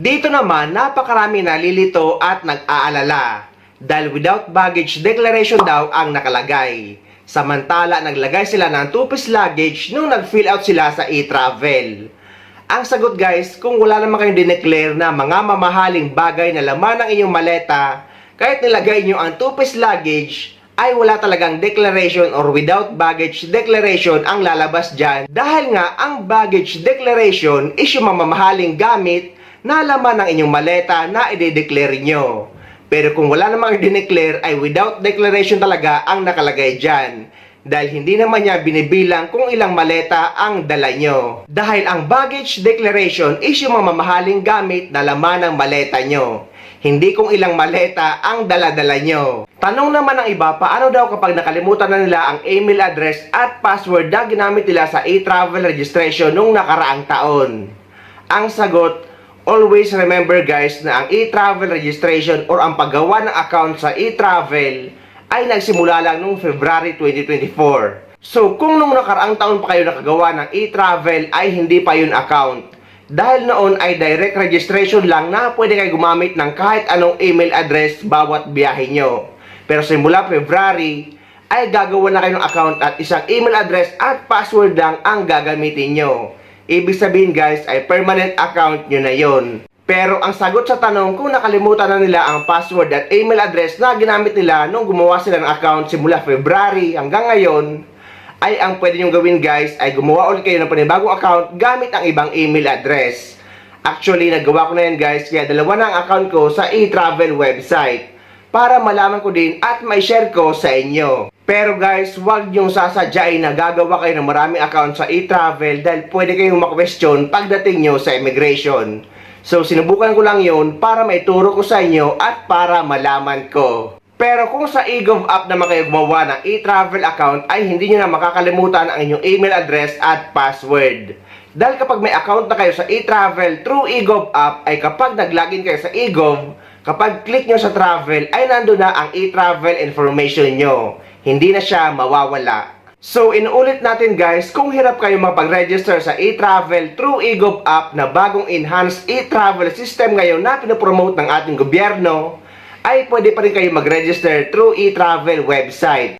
Dito naman, napakarami nalilito at nag-aalala dahil without baggage declaration daw ang nakalagay. Samantala, naglagay sila ng 2-piece luggage nung nag-fill out sila sa e-travel. Ang sagot guys, kung wala naman kayong dineclare na mga mamahaling bagay na laman ng inyong maleta, kahit nilagay nyo ang 2-piece luggage, ay wala talagang declaration or without baggage declaration ang lalabas dyan. Dahil nga, ang baggage declaration is yung mamamahaling gamit na laman ng inyong maleta na i-declare nyo. Pero kung wala namang i-declare ay without declaration talaga ang nakalagay dyan. Dahil hindi naman niya binibilang kung ilang maleta ang dala nyo. Dahil ang baggage declaration is yung mamamahaling gamit na laman ng maleta nyo. Hindi kung ilang maleta ang dala-dala nyo. Tanong naman ng iba, paano daw kapag nakalimutan na nila ang email address at password na ginamit nila sa e-travel registration nung nakaraang taon? Ang sagot, always remember guys na ang e-travel registration or ang paggawa ng account sa e-travel ay nagsimula lang noong February 2024. So kung nung nakaraang taon pa kayo nakagawa ng e-travel ay hindi pa yun account. Dahil noon ay direct registration lang na pwede kayo gumamit ng kahit anong email address bawat biyahe nyo. Pero simula February ay gagawa na kayo ng account at isang email address at password lang ang gagamitin nyo. Ibig sabihin guys ay permanent account nyo na yon. Pero ang sagot sa tanong kung nakalimutan na nila ang password at email address na ginamit nila nung gumawa sila ng account simula February hanggang ngayon, ay ang pwede nyo gawin guys ay gumawa ulit kayo ng panibagong account gamit ang ibang email address. Actually, nagawa ko na yan guys, kaya dalawa na ang account ko sa e-travel website para malaman ko din at may share ko sa inyo. Pero guys, huwag nyong sasadyain na gagawa kayo ng maraming account sa e-travel dahil pwede kayong ma-question pagdating nyo sa immigration. So, sinubukan ko lang yun para maituro ko sa inyo at para malaman ko. Pero kung sa eGov app naman kayo gumawa ng e-travel account ay hindi nyo na makakalimutan ang inyong email address at password. Dahil kapag may account na kayo sa e-travel through eGov app ay kapag nag-login kayo sa eGov, kapag click nyo sa travel ay nandun na ang e-travel information nyo. Hindi na siya mawawala. So inuulit natin guys, kung hirap kayo mapag-register sa e-travel through eGov app na bagong enhanced e-travel system ngayon na pinopromote ng ating gobyerno, ay pwede pa rin kayo mag-register through e-travel website.